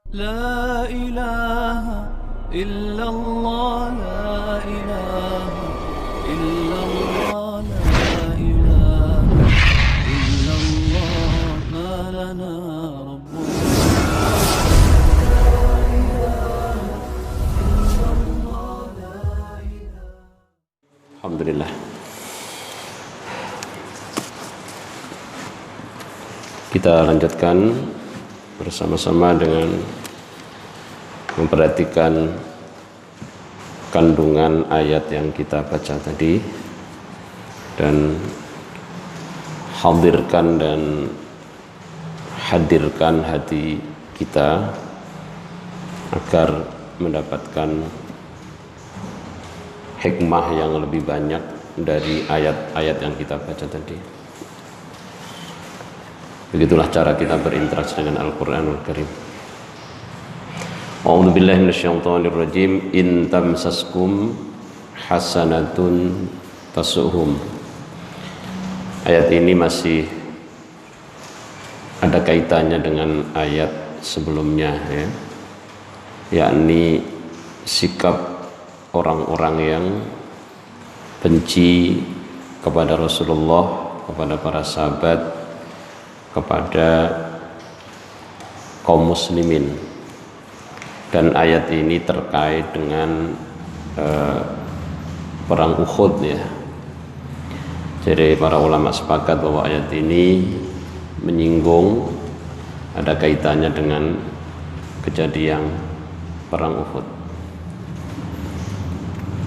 لا إله إلا الله لا إله إلا الله لا إله إلا الله ما لنا رب Alhamdulillah. Kita lanjutkan bersama-sama dengan memperhatikan kandungan ayat yang kita baca tadi dan hadirkan dan hadirkan hati kita agar mendapatkan hikmah yang lebih banyak dari ayat-ayat yang kita baca tadi. Begitulah cara kita berinteraksi dengan Al-Quranul Karim. A'udzu billahi minasyaitonir rajim. In tamsaskum hasanatun tasuhum. Ayat ini masih ada kaitannya dengan ayat sebelumnya, ya, yakni sikap orang-orang yang benci kepada Rasulullah, kepada para sahabat, kepada kaum muslimin. Dan ayat ini terkait dengan perang Uhud, ya. Jadi para ulama sepakat bahwa ayat ini menyinggung, ada kaitannya dengan kejadian perang Uhud.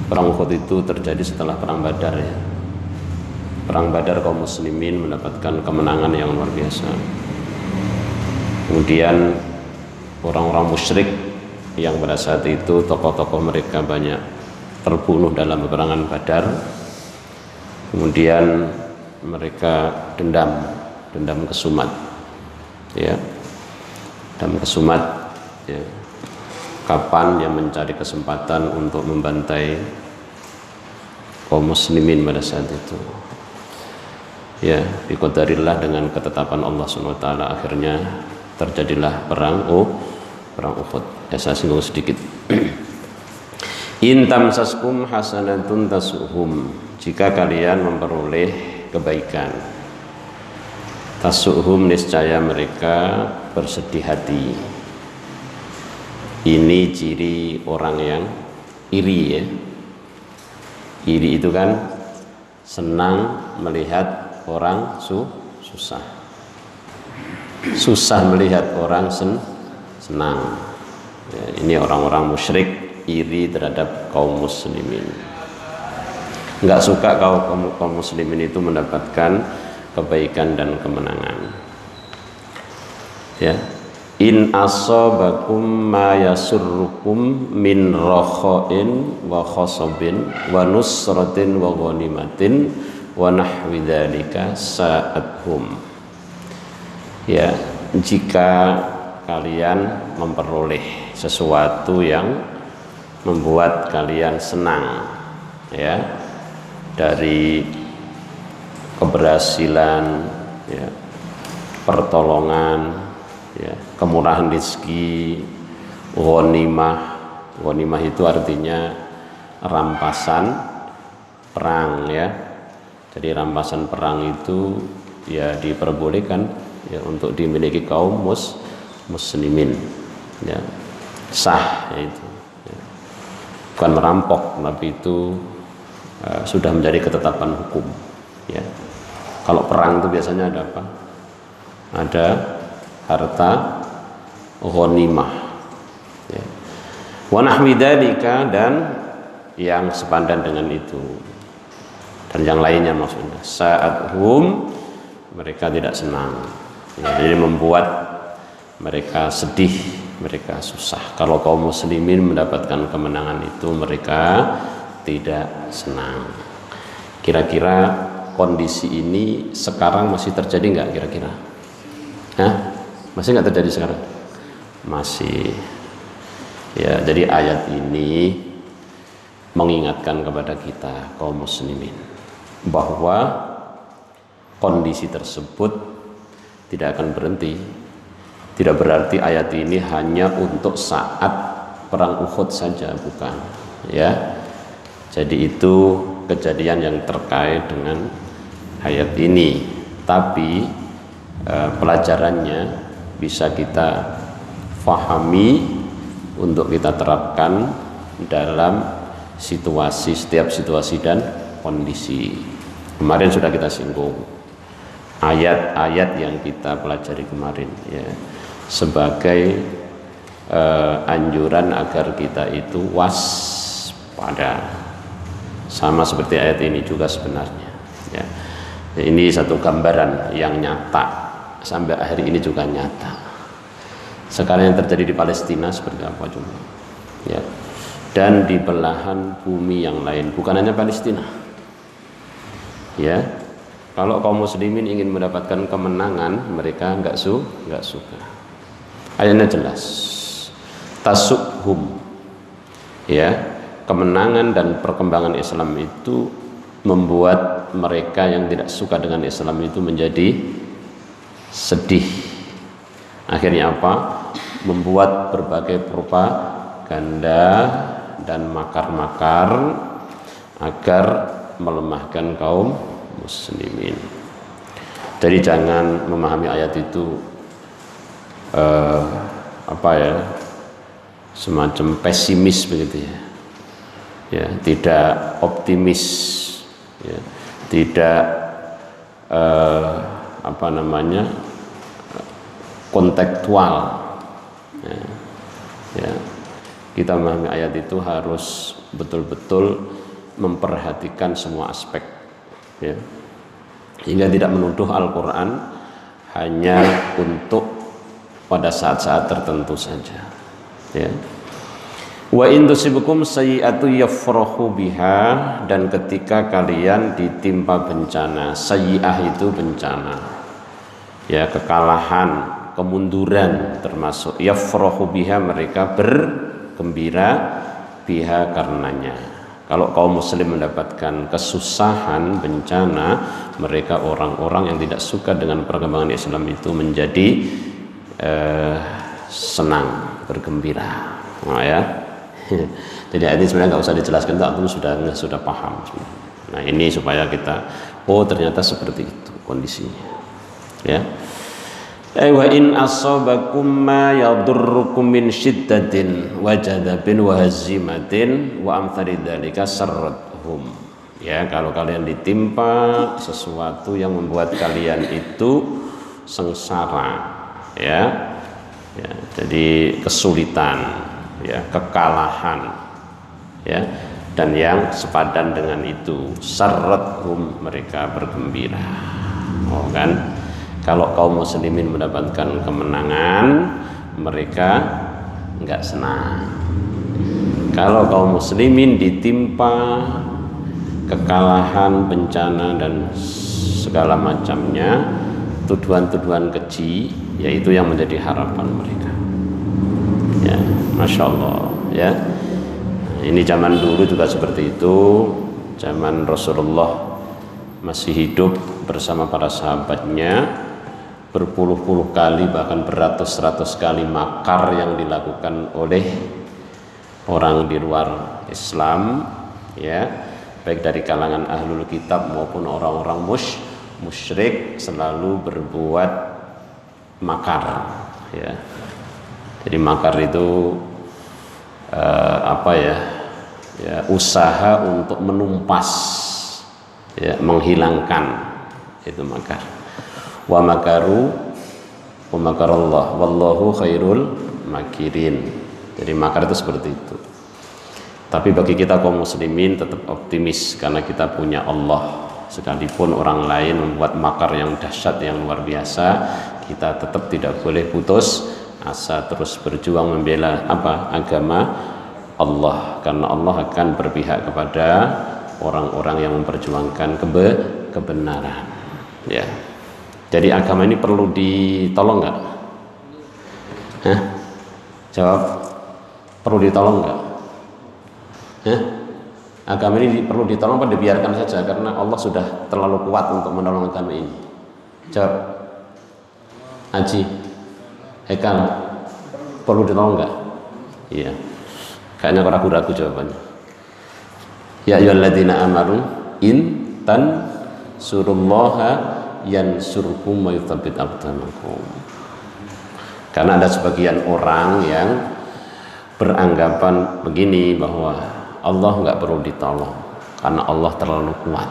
Perang Uhud itu terjadi setelah perang Badar, ya. Perang Badar kaum muslimin mendapatkan kemenangan yang luar biasa. Kemudian orang-orang musyrik yang pada saat itu tokoh-tokoh mereka banyak terbunuh dalam peperangan Badar. Kemudian mereka dendam kesumat, ya. Dendam kesumat, ya. Kapan yang mencari kesempatan untuk membantai kaum muslimin pada saat itu, ya, biqadarillah, dengan ketetapan Allah SWT akhirnya terjadilah perang Uhud. Ya, saya singgung sedikit. In tamsaskum hasanatun tasuhum. Jika kalian memperoleh kebaikan, tasuhum, niscaya mereka bersedih hati. Ini ciri orang yang iri, ya. Iri itu kan senang melihat orang susah. Susah melihat orang senang. Ya, ini orang-orang musyrik iri terhadap kaum muslimin. Enggak suka kaum muslimin itu mendapatkan kebaikan dan kemenangan. Ya. In asabakum ma yasurrukum min rakhain wa khasabin wa nusratin wa ghanimatin wa nahwi dzalika sa'athum. Ya, jika kalian memperoleh sesuatu yang membuat kalian senang, ya, dari keberhasilan, ya, pertolongan, ya, kemurahan rezeki, ghanimah itu artinya rampasan perang, ya. Jadi rampasan perang itu, ya, diperbolehkan, ya, untuk dimiliki kaum muslimin, ya, sah, yaitu, ya. Bukan merampok, tapi itu sudah menjadi ketetapan hukum, ya. Kalau perang itu biasanya ada apa? Ada harta ghanimah, ya. Wa nahwi dzalika, dan yang sepadan dengan itu, dan yang lainnya maksudnya. Sa'athum, mereka tidak senang, ya, jadi membuat mereka sedih, mereka susah. Kalau kaum muslimin mendapatkan kemenangan itu mereka tidak senang. Kira-kira kondisi ini sekarang masih terjadi nggak kira-kira? Hah? Masih nggak terjadi sekarang? Masih. Ya, jadi ayat ini mengingatkan kepada kita kaum muslimin bahwa kondisi tersebut tidak akan berhenti, Tidak berarti ayat ini hanya untuk saat perang Uhud saja, bukan. Ya, jadi itu kejadian yang terkait dengan ayat ini. Tapi pelajarannya bisa kita fahami untuk kita terapkan dalam setiap situasi dan kondisi. Kemarin sudah kita singgung ayat-ayat yang kita pelajari kemarin, ya, sebagai anjuran agar kita itu waspada, sama seperti ayat ini juga sebenarnya, ya. Ini satu gambaran yang nyata sampai akhir ini juga nyata. Sekarang yang terjadi di Palestina seperti apa coba, ya, dan di belahan bumi yang lain, bukan hanya Palestina, ya. Kalau kaum muslimin ingin mendapatkan kemenangan, mereka nggak suka. Ayatnya jelas, tasukhum, ya, kemenangan dan perkembangan Islam itu membuat mereka yang tidak suka dengan Islam itu menjadi sedih. Akhirnya apa? Membuat berbagai propaganda dan makar-makar agar melemahkan kaum muslimin. Jadi jangan memahami ayat itu semacam pesimis begitu, ya. Ya, tidak optimis, ya, tidak kontekstual, ya. Ya, kita memahami ayat itu harus betul-betul memperhatikan semua aspek, ya, hingga tidak menuduh Al-Quran hanya untuk pada saat-saat tertentu saja, ya. Wa in tusibukum sayyi'atu yafrahu biha, dan ketika kalian ditimpa bencana, sayyi'ah itu bencana, ya, kekalahan, kemunduran termasuk, yafrahu biha, mereka bergembira, biha karenanya. Kalau kaum muslim mendapatkan kesusahan, bencana, mereka orang-orang yang tidak suka dengan perkembangan Islam itu menjadi senang, bergembira, ya. Jadi ini sebenarnya nggak usah dijelaskan, antum sudah paham. Nah, ini supaya kita, oh ternyata seperti itu kondisinya, ya. Wa in asabakum ma yadurrukum min syiddatin wa jadabin wa hazimatin wa amthali dzalika sarrathum, ya, kalau kalian ditimpa sesuatu yang membuat kalian itu sengsara, ya, ya, jadi kesulitan, ya, kekalahan, ya, dan yang sepadan dengan itu, sarrathum, mereka bergembira. Oh kan, kalau kaum muslimin mendapatkan kemenangan, mereka enggak senang. Kalau kaum muslimin ditimpa kekalahan, bencana dan segala macamnya, tuduhan-tuduhan keji, yaitu yang menjadi harapan mereka. Ya, Masya Allah, ya. Ini zaman dulu juga seperti itu. Zaman Rasulullah masih hidup bersama para sahabatnya, berpuluh-puluh kali bahkan beratus-ratus kali makar yang dilakukan oleh orang di luar Islam, ya, baik dari kalangan ahlul kitab maupun orang-orang musyrik, selalu berbuat makar, ya. Jadi makar itu usaha untuk menumpas, ya, menghilangkan, itu makar. Wa makaru wa makarallah wallahu khairul makirin. Jadi makar itu seperti itu. Tapi bagi kita kaum muslimin tetap optimis karena kita punya Allah. Sekalipun orang lain membuat makar yang dahsyat, yang luar biasa, kita tetap tidak boleh putus asa, terus berjuang membela agama Allah, karena Allah akan berpihak kepada orang-orang yang memperjuangkan kebenaran, ya. Jadi agama ini perlu ditolong nggak? Jawab, perlu ditolong nggak? Agama ini perlu ditolong apa dibiarkan saja karena Allah sudah terlalu kuat untuk menolong agama ini? Jawab, Haji. Kang, perlu ditolong nggak? Iya. Kayaknya ragu-ragu jawabannya. Ya ayyuhalladzina amanu in tansurullaha yansurkum wa yutsabbit aqdamakum. Karena ada sebagian orang yang beranggapan begini bahwa Allah nggak perlu ditolong karena Allah terlalu kuat.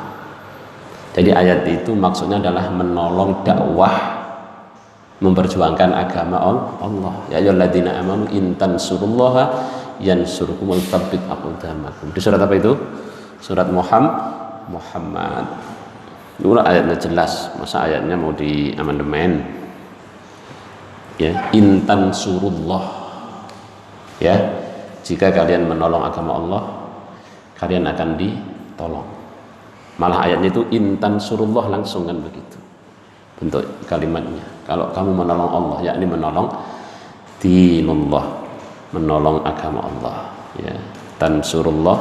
Jadi ayat itu maksudnya adalah menolong dakwah, memperjuangkan agama Allah. Ya ayyuhalladzina amanu in tansurullaha yansurkum wa yutsabbit aqdamakum. Di surat apa itu? Surat Muhammad. Dulu ayatnya jelas, masa ayatnya mau di amandemen? Ya, intan surullah. Ya, jika kalian menolong agama Allah, kalian akan ditolong. Malah ayatnya itu intan surullah langsung kan begitu bentuk kalimatnya. Kalau kamu menolong Allah, yakni menolong dinullah, menolong agama Allah. Ya, tansurullah,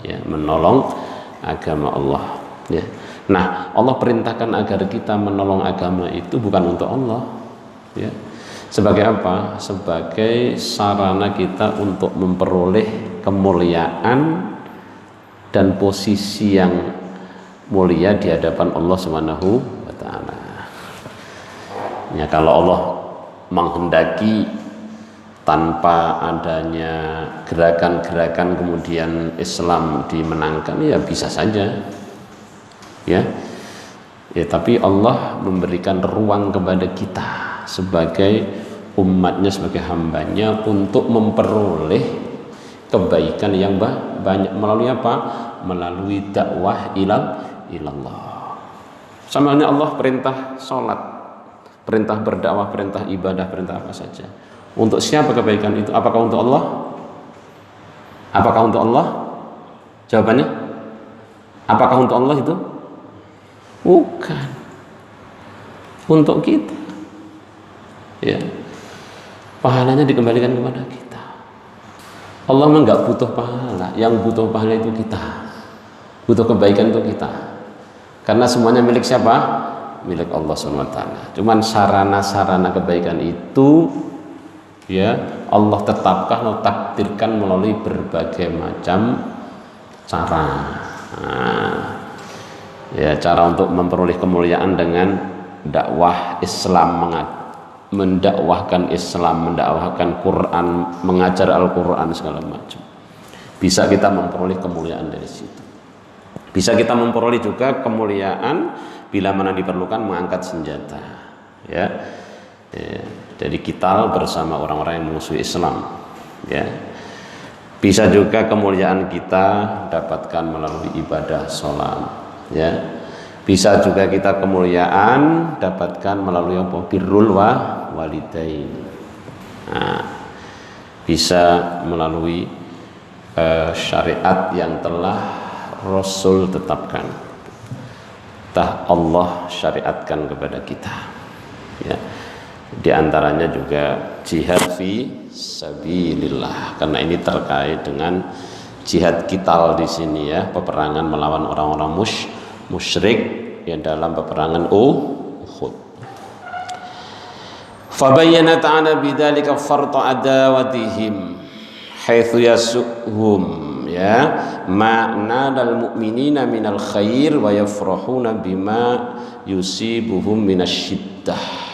ya, menolong agama Allah. Ya. Nah, Allah perintahkan agar kita menolong agama itu bukan untuk Allah, ya. Sebagai apa? Sebagai sarana kita untuk memperoleh kemuliaan dan posisi yang mulia di hadapan Allah Subhanahu wa taala. Ya, kalau Allah menghendaki tanpa adanya gerakan-gerakan kemudian Islam dimenangkan, ya bisa saja. Ya, tapi Allah memberikan ruang kepada kita sebagai umatnya, sebagai hambanya untuk memperoleh kebaikan yang banyak melalui apa? Melalui dakwah ilallah. Sama halnya Allah perintah sholat, perintah berdakwah, perintah ibadah, perintah apa saja. Untuk siapa kebaikan itu? Apakah untuk Allah? Apakah untuk Allah? Jawabannya, apakah untuk Allah itu? Bukan, untuk kita. Ya, pahalanya dikembalikan kepada kita. Allah memang nggak butuh pahala, yang butuh pahala itu kita, butuh kebaikan itu kita. Karena semuanya milik siapa? Milik Allah SWT. Cuman sarana-sarana kebaikan itu, ya, Allah tetapkan, Allah takdirkan melalui berbagai macam cara. Ya, cara untuk memperoleh kemuliaan dengan dakwah Islam, mendakwahkan Islam, mendakwahkan Quran, mengajar Al-Quran segala macam. Bisa kita memperoleh kemuliaan dari situ. Bisa kita memperoleh juga kemuliaan bila mana diperlukan mengangkat senjata. Ya, jadi kita bersama orang-orang yang memusuhi Islam. Ya, bisa juga kemuliaan kita dapatkan melalui ibadah sholat. Ya, bisa juga kita kemuliaan dapatkan melalui apa? Birrul walidain. Nah, bisa melalui syariat yang telah Rasul tetapkan, Allah syariatkan kepada kita. Ya, di antaranya juga jihad fi sabilillah, karena ini terkait dengan jihad qital di sini, ya, peperangan melawan orang-orang musyrik yang dalam peperangan Uhud. Fabayyana ta'ala bidzalika farta adawatihim haitsu yasuhum, ya, ma'na dal mu'minina minal khair wa yafrahuna bima yusibuhum minasyiddah.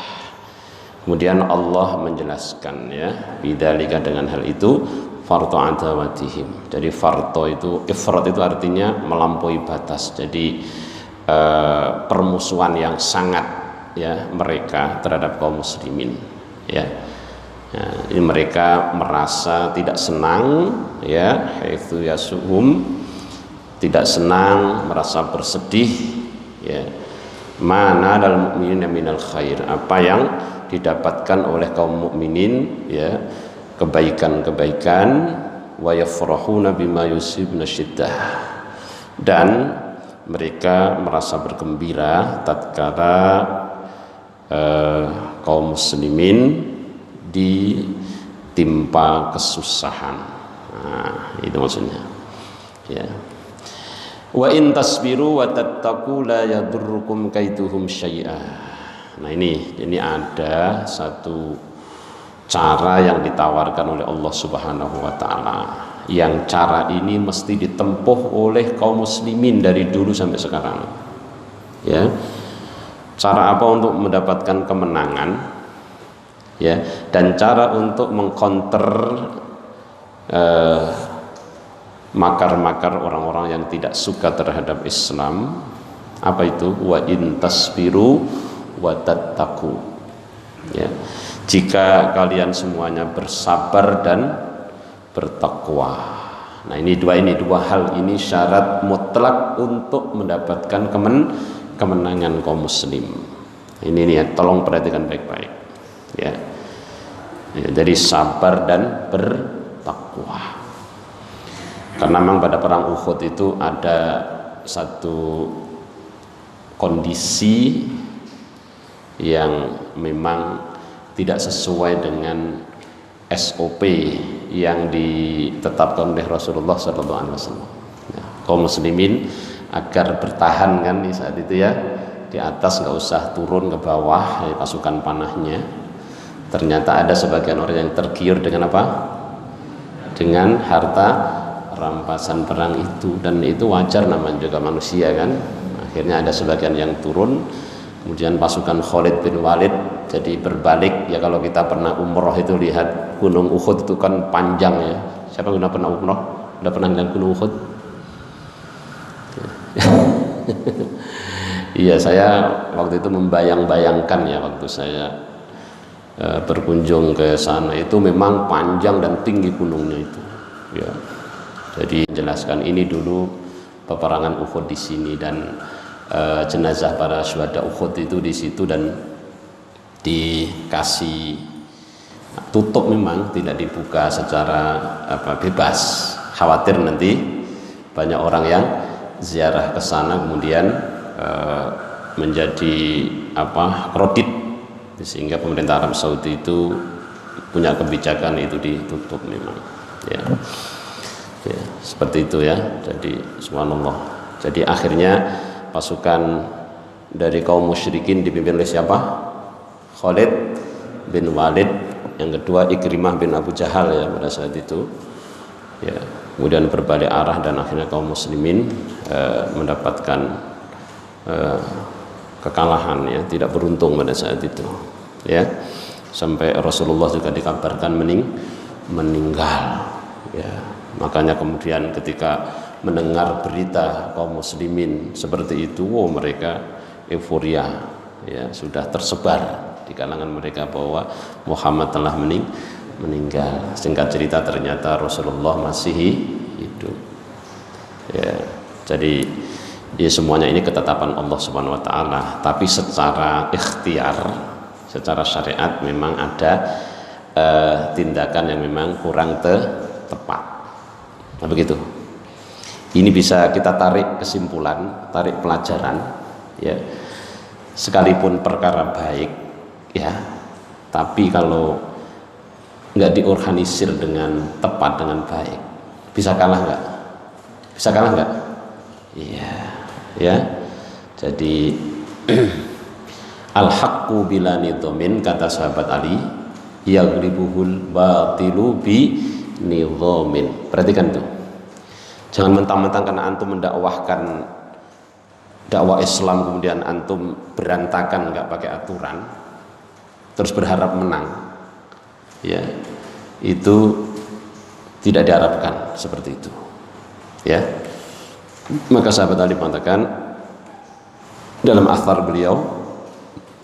Kemudian Allah menjelaskan, ya, bidzalika dengan hal itu farto adawatihim. Jadi farto itu, ifrat itu artinya melampaui batas. Jadi permusuhan yang sangat, ya, mereka terhadap kaum muslimin. Ya, ini mereka merasa tidak senang, ya, haitsu yasuhum, tidak senang, merasa bersedih, ya, mana dal mu'minina minal khair, apa yang didapatkan oleh kaum mukminin, ya, kebaikan-kebaikan, wa yafrahuna bima yusibna syiddah, dan mereka merasa bergembira tatkala kaum muslimin ditimpa kesusahan. Nah, itu maksudnya, ya. Wa in tasbiru wa tattaqu la yadurrukum kaiduhum syai'a. Nah, ini ada satu cara yang ditawarkan oleh Allah Subhanahu wa taala. Yang cara ini mesti ditempuh oleh kaum muslimin dari dulu sampai sekarang. Ya. Cara apa untuk mendapatkan kemenangan? Ya, dan cara untuk mengcounter makar-makar orang-orang yang tidak suka terhadap Islam. Apa itu? Wa in tasbiru wa tattaqu. Ya. Jika kalian semuanya bersabar dan bertakwa. Nah, ini dua hal ini syarat mutlak untuk mendapatkan kemenangan kaum muslim. Ini nih ya, tolong perhatikan baik-baik. Ya. Ya, jadi sabar dan bertakwa. Karena memang pada perang Uhud itu ada satu kondisi yang memang tidak sesuai dengan SOP yang ditetapkan oleh Rasulullah SAW. Ya, kaum muslimin agar bertahan kan di saat itu ya, di atas nggak usah turun ke bawah ya, pasukan panahnya. Ternyata ada sebagian orang yang tergiur dengan apa? Dengan harta rampasan perang itu, dan itu wajar, namanya juga manusia kan. Akhirnya ada sebagian yang turun, kemudian pasukan Khalid bin Walid jadi berbalik. Ya kalau kita pernah umroh itu lihat gunung Uhud itu kan panjang ya. Siapa yang pernah umroh? Udah pernah lihat gunung Uhud? Iya, saya waktu itu membayang-bayangkan ya, waktu saya berkunjung ke sana itu memang panjang dan tinggi gunungnya itu. Ya. Jadi jelaskan ini dulu peperangan Uhud di sini, dan jenazah para syuhada Uhud itu di situ, dan dikasih tutup, memang tidak dibuka secara bebas, khawatir nanti banyak orang yang ziarah ke sana kemudian menjadi kredit, sehingga pemerintah Arab Saudi itu punya kebijakan itu ditutup memang ya. Ya, seperti itu ya. Jadi subhanallah. Jadi akhirnya pasukan dari kaum musyrikin dipimpin oleh siapa? Khalid bin Walid, yang kedua Ikrimah bin Abu Jahal ya pada saat itu. Ya, kemudian berbalik arah dan akhirnya kaum muslimin mendapatkan kekalahan ya, tidak beruntung pada saat itu. Ya. Sampai Rasulullah juga dikabarkan meninggal ya. Makanya kemudian ketika mendengar berita kaum muslimin seperti itu, mereka euforia ya, sudah tersebar di kalangan mereka bahwa Muhammad telah meninggal. Singkat cerita ternyata Rasulullah masih hidup ya. Jadi ya, semuanya ini ketetapan Allah Subhanahu wa taala, tapi secara ikhtiar, secara syariat memang ada tindakan yang memang kurang tepat. Nah, begitu. Ini bisa kita tarik kesimpulan, tarik pelajaran ya. Sekalipun perkara baik ya, tapi kalau nggak diorganisir dengan tepat, dengan baik, bisa kalah nggak? Bisa kalah nggak? Iya ya. Jadi al-haqqu bila nidhamin, kata sahabat Ali, yaghlibuhul batilu bi nidhamin. Perhatikan tuh. Jangan mentang-mentang karena antum mendakwahkan dakwah Islam kemudian antum berantakan, nggak pakai aturan, terus berharap menang. Ya, itu tidak diharapkan seperti itu. Ya. Maka sahabat Ali mengatakan dalam athar beliau,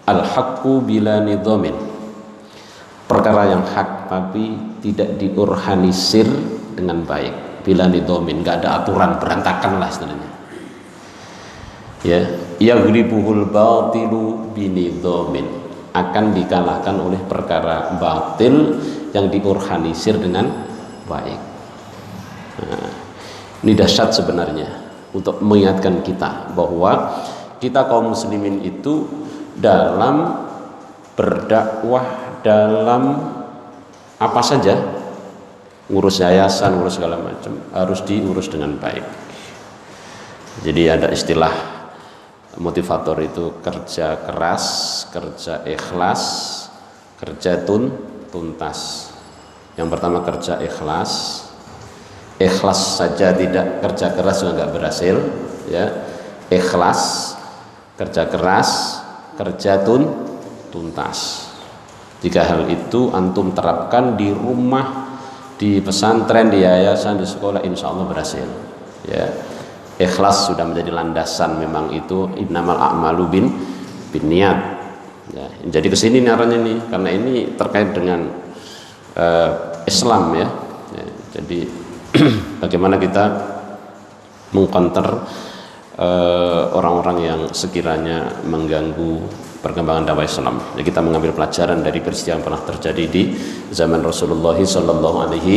al-haqqu bila nidhamin. Perkara yang hak tapi tidak diorganisir dengan baik. Bila nidhamin, nggak ada aturan, berantakan lah istilahnya. Ya, yaghlibuhul batilu binidhamin, akan dikalahkan oleh perkara batil yang diorganisir dengan baik. Nah, ini dahsyat sebenarnya untuk mengingatkan kita bahwa kita kaum muslimin itu dalam berdakwah, dalam apa saja, ngurus yayasan, ngurus segala macam, harus diurus dengan baik. Jadi ada istilah motivator itu kerja keras, kerja ikhlas, kerja tuntas. Yang pertama kerja ikhlas. Ikhlas saja tidak kerja keras juga nggak berhasil, ya. Ikhlas, kerja keras, kerja tuntas. 3 hal itu antum terapkan di rumah, di pesantren, di yayasan, di sekolah, insya Allah berhasil, ya. Ikhlas sudah menjadi landasan, memang itu innamal a'malu bin niat, ya. Jadi kesini arahnya nih, karena ini terkait dengan Islam, ya. Jadi bagaimana kita mengcounter orang-orang yang sekiranya mengganggu perkembangan dakwah Islam. Jadi kita mengambil pelajaran dari peristiwa yang pernah terjadi di zaman Rasulullah Sallallahu Alaihi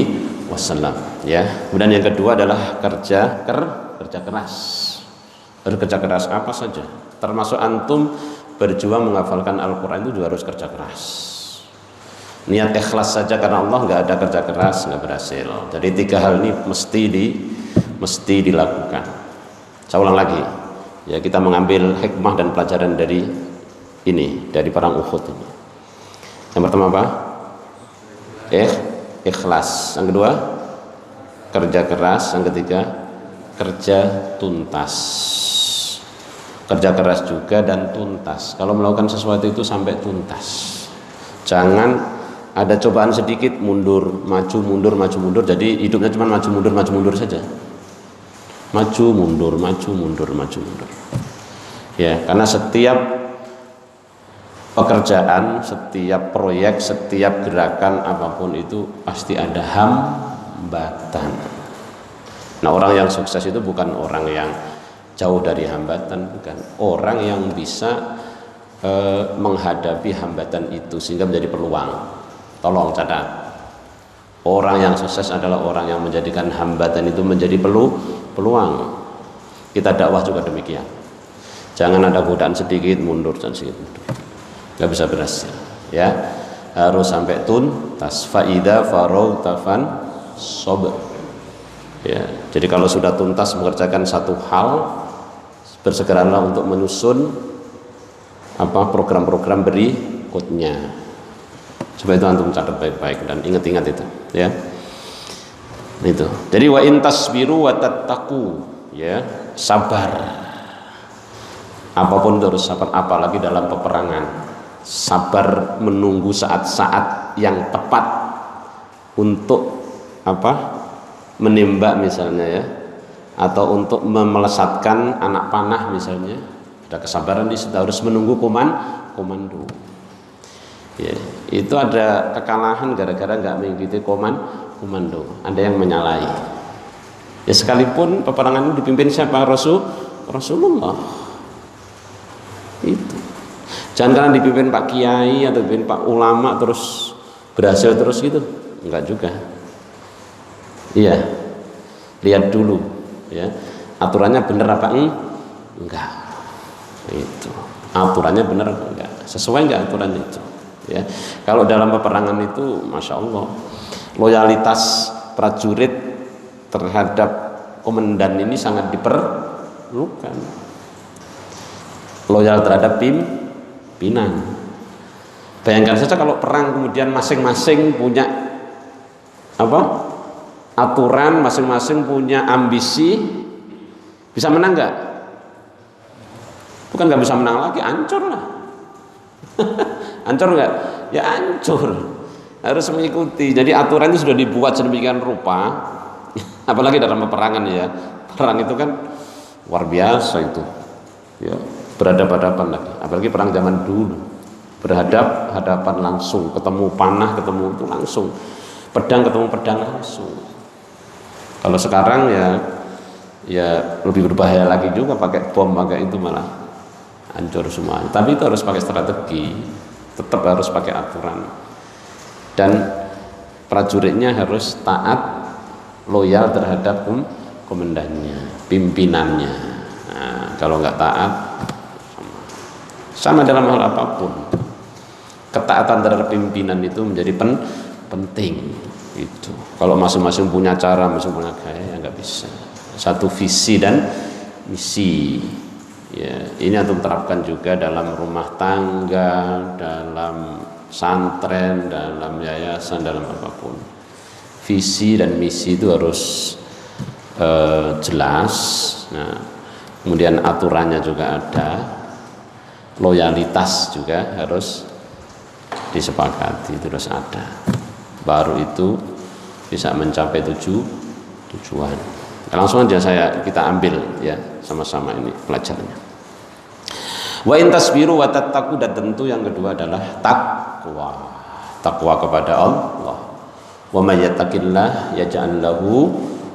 Wasallam. Ya. Kemudian yang kedua adalah kerja keras. Kerja keras apa saja, termasuk antum berjuang menghafalkan Al-Quran itu juga harus kerja keras. Niat ikhlas saja karena Allah, nggak ada kerja keras nggak berhasil. Jadi 3 hal ini mesti dilakukan. Saya ulang lagi, ya, kita mengambil hikmah dan pelajaran dari ini, dari perang Uhud ini. Yang pertama apa? Ikhlas. Yang kedua kerja keras. Yang ketiga kerja tuntas. Kerja keras juga dan tuntas. Kalau melakukan sesuatu itu sampai tuntas. Jangan ada cobaan sedikit mundur, maju mundur, maju mundur. Jadi hidupnya cuma maju mundur saja. Maju mundur, maju mundur, maju mundur. Ya, karena setiap pekerjaan, setiap proyek, setiap gerakan apapun itu pasti ada hambatan. Nah, orang yang sukses itu bukan orang yang jauh dari hambatan, bukan. Orang yang bisa menghadapi hambatan itu sehingga menjadi peluang. Tolong catat, orang yang sukses adalah orang yang menjadikan hambatan itu menjadi peluang. Kita dakwah juga demikian. Jangan ada godaan sedikit mundur dan sedikit mundur, nggak bisa berhasil, ya. Harus sampai tuntas. Faida faragta fansab, ya. Jadi kalau sudah tuntas mengerjakan satu hal, bersegeralah untuk menyusun program-program berikutnya. Supaya itu antum catat baik-baik dan ingat-ingat itu, ya. Itu. Jadi wa in tasbiru wa tattaqu, ya, sabar. Apapun itu harus sabar, apalagi dalam peperangan. Sabar menunggu saat-saat yang tepat untuk menembak misalnya, ya, atau untuk memelesatkan anak panah misalnya. Ada kesabaran di situ, harus menunggu komando. Ya, itu ada kekalahan gara-gara nggak mengikuti komando. Ada yang menyalahi. Ya, sekalipun peperangan ini dipimpin siapa? Rasulullah. Itu. Jangan karena dipimpin Pak Kiai atau dipimpin Pak Ulama terus berhasil terus gitu. Enggak juga. Iya. Lihat dulu, ya. Aturannya benar apa enggak? Itu. Aturannya benar apa enggak? Sesuai enggak aturan itu? Ya, kalau dalam peperangan itu, masya Allah, loyalitas prajurit terhadap komandan ini sangat diperlukan. Loyal terhadap pimpinan. Bayangkan saja kalau perang kemudian masing-masing punya aturan, masing-masing punya ambisi, bisa menang nggak? Bukan nggak bisa menang lagi, hancur lah. Hancur nggak? Ya hancur. Harus mengikuti. Jadi aturan itu sudah dibuat sedemikian rupa. Apalagi dalam peperangan, ya. Perang itu kan luar biasa itu. Ya, berhadapan-hadapan lagi. Apalagi perang zaman dulu. Berhadapan langsung, ketemu panah, ketemu itu langsung. Pedang ketemu pedang langsung. Kalau sekarang ya lebih berbahaya lagi juga, pakai bom, pakai itu malah hancur semua. Tapi itu harus pakai strategi. Tetap harus pakai aturan, dan prajuritnya harus taat, loyal terhadap komandannya, pimpinannya. Nah, kalau nggak taat, sama dalam hal apapun, ketaatan terhadap pimpinan itu menjadi penting. Itu kalau masing-masing punya cara, masing-masing punya gaya, nggak bisa. Satu visi dan misi. Ya, ini antum terapkan juga dalam rumah tangga, dalam santren, dalam yayasan, dalam apapun. Visi dan misi itu harus jelas. Nah, kemudian aturannya juga ada, loyalitas juga harus disepakati, terus ada. Baru itu bisa mencapai tujuan. Langsung aja kita ambil ya sama-sama ini pelajarannya. Wa in tasbiru wa tattaqu, dan tentu yang kedua adalah takwa kepada Allah. Wa may yattaqillah yaj'al lahu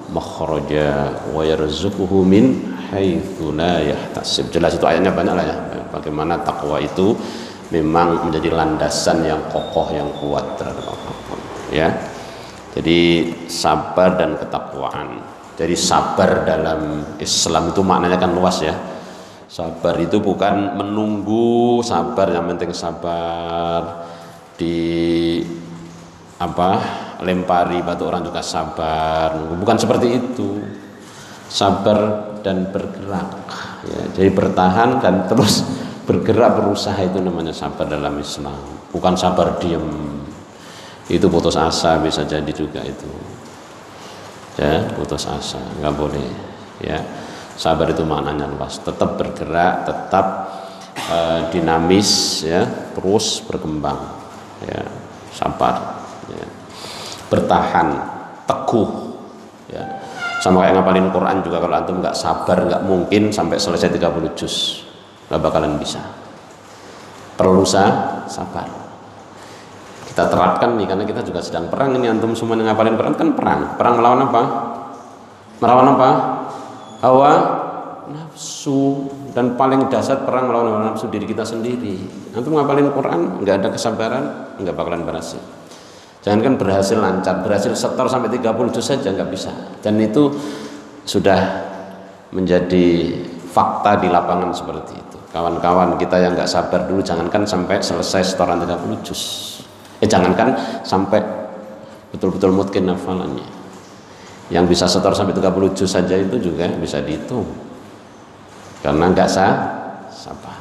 makhraja wa yarzuquhu min haitsu la yahtasib. Jelas itu ayatnya banyak lah ya. Bagaimana takwa itu memang menjadi landasan yang kokoh, yang kuat terhadap apapun ya. Jadi sabar dan ketakwaan. Jadi sabar dalam Islam itu maknanya kan luas ya. Sabar itu bukan menunggu, sabar yang penting sabar, lempari batu orang juga sabar, bukan seperti itu. Sabar dan bergerak ya. Jadi bertahan dan terus bergerak, berusaha, itu namanya sabar dalam Islam. Bukan sabar diem, itu putus asa bisa jadi juga itu ya, putus asa, nggak boleh ya. Sabar itu maknanya luas, tetap bergerak, tetap dinamis ya, terus berkembang ya, sabar ya. Bertahan, teguh ya. Sama kayak ngapalin Quran juga, kalau antum nggak sabar nggak mungkin sampai selesai 30 juz, nggak bakalan bisa. Perlu sabar. Kita terapkan nih, karena kita juga sedang perang ini, antum semua yang ngapalin Quran kan perang melawan apa? Melawan apa? Hawa nafsu, dan paling dasar perang melawan hawa nafsu diri kita sendiri. Antum ngapalin Quran nggak ada kesabaran, nggak bakalan berhasil. Jangankan berhasil lancar, berhasil setor sampai 30 juz saja nggak bisa. Dan itu sudah menjadi fakta di lapangan seperti itu. Kawan-kawan kita yang nggak sabar dulu, jangankan sampai selesai setoran 30 juz. Jangankan sampai betul-betul mungkin hafalannya. Yang bisa setor sampai 30 juz saja itu juga bisa dihitung, karena nggak sabar.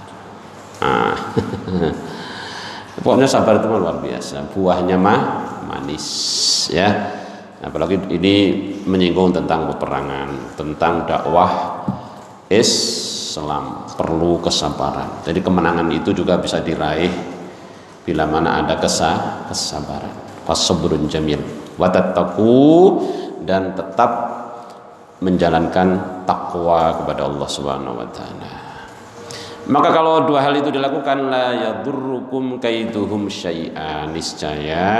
Pokoknya sabar itu luar biasa, buahnya manis ya. Apalagi ini menyinggung tentang peperangan, tentang dakwah Islam, perlu kesabaran. Jadi kemenangan itu juga bisa diraih bila mana ada kesabaran. Fasabrun jamil wa tattaqu, dan tetap menjalankan takwa kepada Allah Subhanahu wa taala. Maka kalau dua hal itu dilakukan, la yadurrukum kaiduhum syai'an, niscaya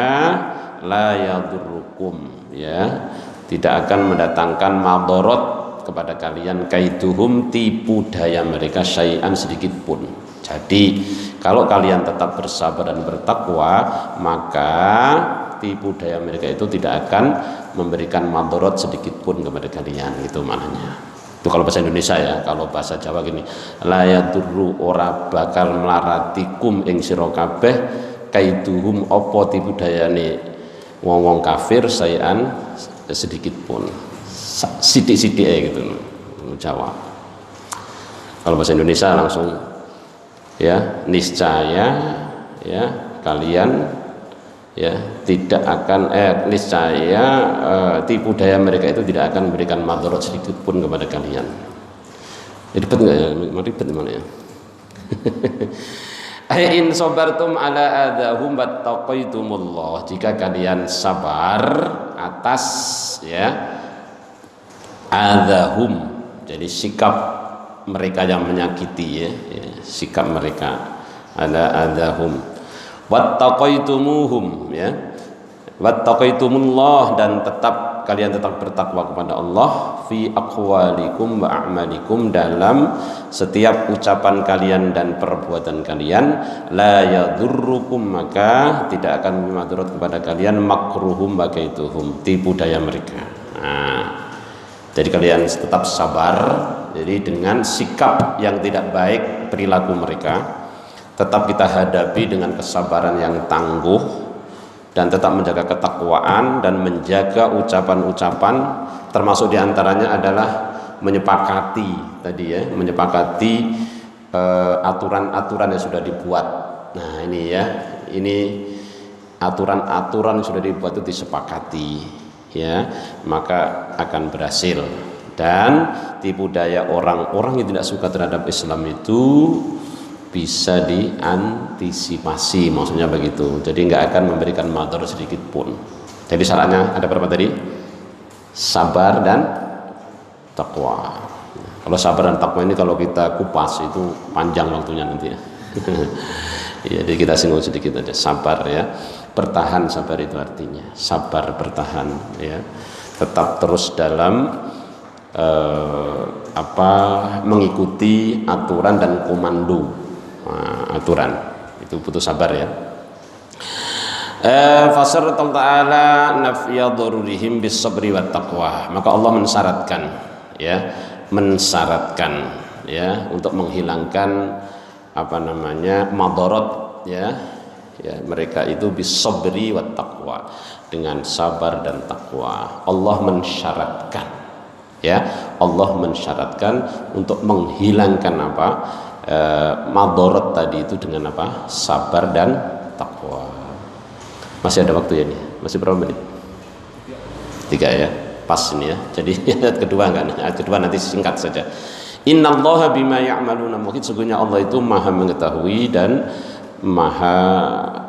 la yadurrukum ya, tidak akan mendatangkan madorot kepada kalian, kaiduhum, tipu daya mereka, syai'an, sedikit pun. Jadi kalau kalian tetap bersabar dan bertakwa, maka tipu daya mereka itu tidak akan memberikan madorot sedikit pun kepada kalian, gitu maknanya. Itu kalau bahasa Indonesia ya. Kalau bahasa Jawa gini, la yadurru, ora bakal melaratikum ing sira kabeh, kaiduhum, opo tipu dayane wong-wong kafir, sayan, sedikit pun, sidik-sidik gitu Jawa. Kalau bahasa Indonesia langsung ya, niscaya ya kalian ya tidak akan niscaya tipu daya mereka itu tidak akan memberikan madharat sedikit pun kepada kalian. Ribet nggak ya? Ribet mana ya? In sabartum ala adahum wattaqaitumullah, jika kalian sabar atas ya adahum, jadi sikap mereka yang menyakiti ya, sikap mereka, ada adahum, wattaqaitumuhum ya, wattaqaitumullah, dan kalian tetap bertakwa kepada Allah fi aqwalikum wa a'malikum, dalam setiap ucapan kalian dan perbuatan kalian, la yadurrukum, maka tidak akan memadarat kepada kalian, makruhum bagaituhum, tipu daya mereka. Nah, jadi kalian tetap sabar, jadi dengan sikap yang tidak baik perilaku mereka tetap kita hadapi dengan kesabaran yang tangguh, dan tetap menjaga ketakwaan dan menjaga ucapan-ucapan, termasuk diantaranya adalah menyepakati tadi ya, menyepakati aturan-aturan yang sudah dibuat. Nah ini ya, ini aturan-aturan sudah dibuat itu disepakati, ya, maka akan berhasil. Dan tipu daya orang-orang yang tidak suka terhadap Islam itu bisa diantisipasi, maksudnya begitu. Jadi nggak akan memberikan madhar sedikit pun. Jadi syaratnya ada berapa tadi? Sabar dan takwa. Kalau sabar dan takwa ini kalau kita kupas itu panjang waktunya nanti ya. Ya, jadi kita singgung sedikit aja. Sabar ya, bertahan, sabar itu artinya sabar bertahan ya, tetap terus dalam mengikuti aturan dan komando. Aturan itu butuh sabar ya. Fasar ta'ala nafya darurihim bis sabri wat taqwa. Maka Allah mensyaratkan ya untuk menghilangkan madarat ya mereka itu bis sabri wat taqwa, dengan sabar dan takwa. Allah mensyaratkan ya, Allah mensyaratkan untuk menghilangkan madarat tadi itu dengan sabar dan takwa. Masih ada waktu ya nih? Masih berapa menit? 3 ya, pas ini ya. Jadi ayat kedua enggak? Ayat kedua nanti singkat saja. Innallaha bima ya'maluna muhit. Sesungguhnya Allah itu maha mengetahui dan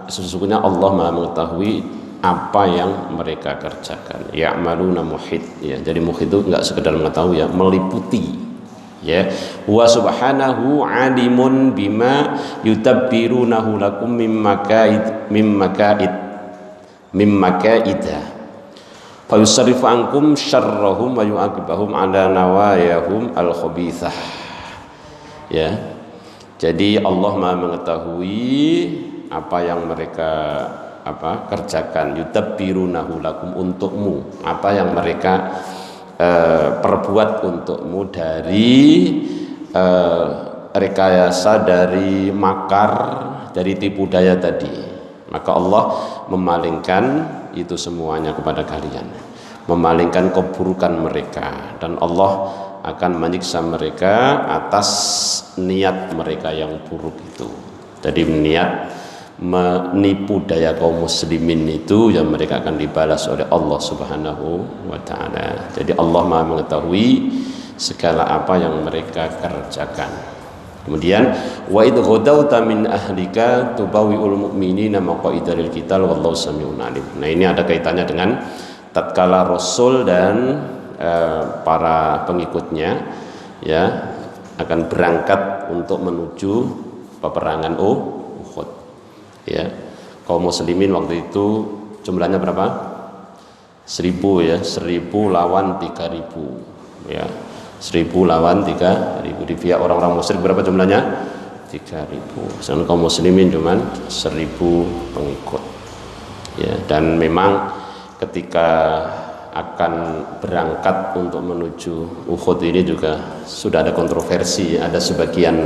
sesungguhnya Allah maha mengetahui apa yang mereka kerjakan. Ya'maluna muhit ya. Jadi muhit itu enggak sekedar mengetahui ya, meliputi. Ya, wa subhanahu alimun bima yutabbirunahu lakum mimma kaidah fa yusarrifu ankum syarrahum wa yu'aqibahum ala nawayahum al-khabithah. Ya, jadi Allah Maha mengetahui apa yang mereka kerjakan, yutabbirunahu lakum, untukmu, apa yang mereka perbuat untukmu dari rekayasa, dari makar, dari tipu daya tadi. Maka Allah memalingkan itu semuanya kepada kalian, memalingkan keburukan mereka, dan Allah akan menyiksa mereka atas niat mereka yang buruk itu. Jadi niat menipu daya kaum muslimin itu yang mereka akan dibalas oleh Allah Subhanahu wa taala. Jadi Allah Maha mengetahui segala apa yang mereka kerjakan. Kemudian wa idh ghadawta min ahlika tubawwi'ul mu'minina maq'ida lil qital wallahu samiun alim. Nah, ini ada kaitannya dengan tatkala Rasul dan para pengikutnya ya akan berangkat untuk menuju peperangan Uhud. Ya, kaum muslimin waktu itu jumlahnya berapa? 1000 ya, 1000 lawan 3000 ya, 1000 lawan 3000. Di pihak orang-orang musyrik berapa jumlahnya? 3000. Sedangkan kaum muslimin cuman 1000 pengikut ya. Dan memang ketika akan berangkat untuk menuju Uhud ini juga sudah ada kontroversi. Ada sebagian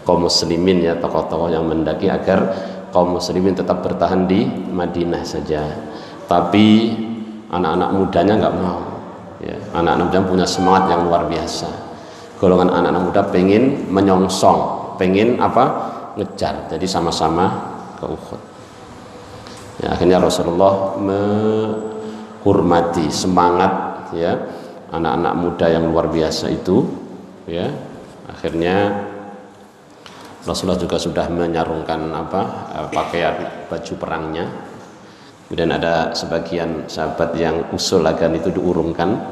kaum muslimin ya, tokoh-tokoh yang mendaki agar kaum muslimin tetap bertahan di Madinah saja, tapi anak-anak mudanya nggak mau ya. Anak-anak muda punya semangat yang luar biasa. Golongan anak-anak muda pengen menyongsong, pengen ngejar, jadi sama-sama ke Uhud ya. Akhirnya Rasulullah menghormati semangat ya anak-anak muda yang luar biasa itu ya. Akhirnya Rasulullah juga sudah menyarungkan pakaian baju perangnya. Kemudian ada sebagian sahabat yang usul agar itu diurungkan.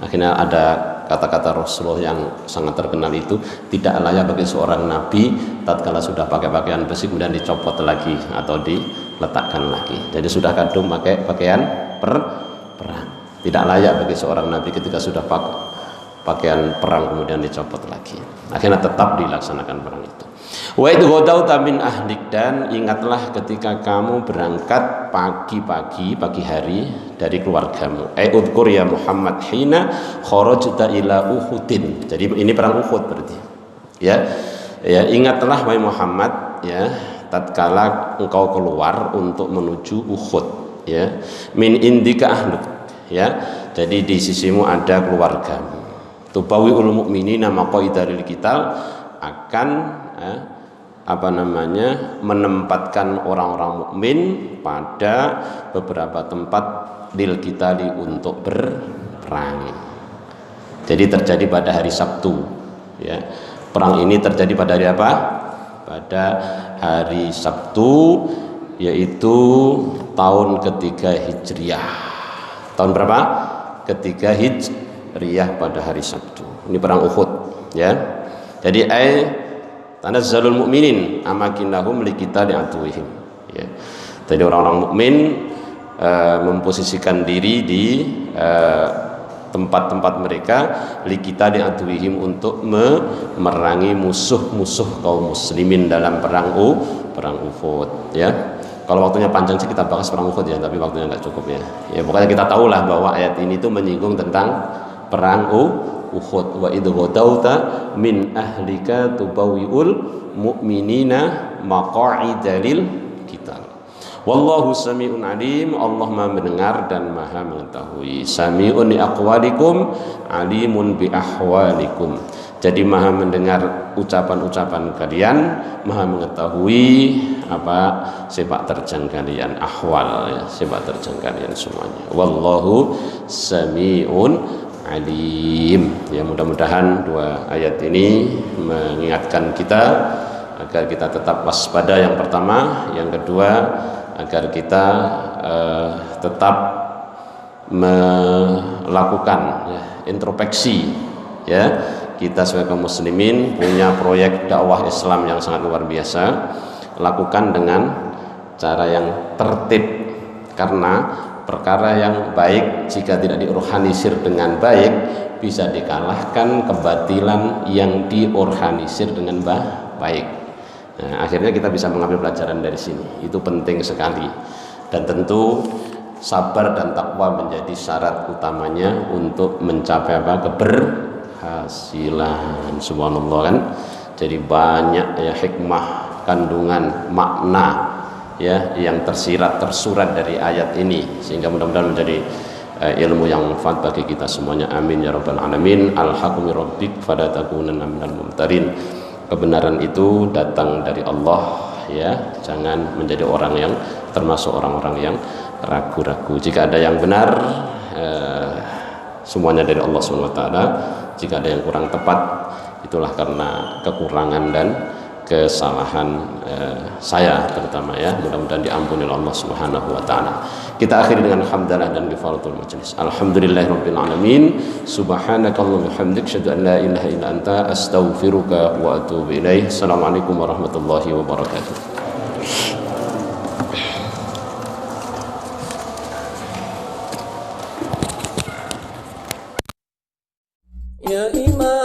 Akhirnya ada kata-kata Rasulullah yang sangat terkenal itu, tidak layak bagi seorang nabi tatkala sudah pakai pakaian besi kemudian dicopot lagi atau diletakkan lagi. Jadi sudah kadung pakai pakaian perang. Tidak layak bagi seorang nabi ketika sudah pakai pakaian perang kemudian dicopot lagi. Akhirnya tetap dilaksanakan perang itu. Wa idh ghadawta min ahlik, dan ingatlah ketika kamu berangkat pagi hari dari keluargamu. Udhkur ya Muhammad hina kharajta ila Uhudin. Jadi ini perang Uhud berarti. Ya, ingatlah wahai Muhammad ya tatkala engkau keluar untuk menuju Uhud ya. Min indika ahluk ya. Jadi di sisimu ada keluargamu. Tubawi'ul mu'minina maq'ida lil qital, akan menempatkan orang-orang mukmin pada beberapa tempat lil qitali untuk berperang. Jadi terjadi pada hari Sabtu, ya. Perang ini terjadi pada hari apa? Pada hari Sabtu, yaitu tahun ketiga Hijriah. Tahun berapa? Ketiga Hijriah pada hari Sabtu. Ini perang Uhud, ya. Jadi tanazzalul mu'minin amakinahum liqitali aduwwihim, ya. Jadi orang-orang mukmin memposisikan diri di tempat-tempat mereka liqitali aduwwihim untuk memerangi musuh-musuh kaum muslimin dalam perang Uhud, ya. Kalau waktunya panjang sih kita bahas perang Uhud, ya, tapi waktunya nggak cukup, ya. Ya pokoknya kita tahulah bahwa ayat ini tuh menyinggung tentang perang Uhud. Wa idh ghadawta min ahlika tubawwi'ul mu'minina maq'ida lil qital. Wallahu sami'un alim. Allah Maha mendengar dan Maha mengetahui. Sami'un li aqwalikum, alimun bi ahwalikum. Jadi Maha mendengar ucapan-ucapan kalian, Maha mengetahui apa sepak terjang kalian, ahwal, ya, sepak terjang kalian semuanya. Wallahu sami'un alim. Ya, mudah-mudahan dua ayat ini mengingatkan kita agar kita tetap waspada, yang pertama, yang kedua agar kita tetap melakukan, ya, introspeksi, ya. Kita sebagai kaum muslimin punya proyek dakwah Islam yang sangat luar biasa, lakukan dengan cara yang tertib, karena perkara yang baik jika tidak diorganisir dengan baik bisa dikalahkan kebatilan yang diorganisir dengan baik. Nah, akhirnya kita bisa mengambil pelajaran dari sini. Itu penting sekali, dan tentu sabar dan takwa menjadi syarat utamanya untuk mencapai apa? Keberhasilan. Subhanallah, kan. Jadi banyak, ya, hikmah, kandungan makna, ya, yang tersurat dari ayat ini, sehingga mudah-mudahan menjadi ilmu yang manfaat bagi kita semuanya. Amin ya rabbal alamin. Al-haqqu min rabbik fala takunanna minal mumtarin. Kebenaran itu datang dari Allah, ya. Jangan menjadi orang yang termasuk orang-orang yang ragu-ragu. Jika ada yang benar, semuanya dari Allah SWT. Jika ada yang kurang tepat, itulah karena kekurangan dan kesalahan saya terutama, ya. Mudah-mudahan diampuni oleh Allah Subhanahu wa taala. Kita akhiri dengan hamdalah dan kifaratul majlis. Alhamdulillahirabbil alamin. Subhanakallahumma hamdik, asyhadu an la ilaha illa anta, astaghfiruka wa atubu ilaik. Assalamualaikum warahmatullahi wabarakatuh. Ya Imam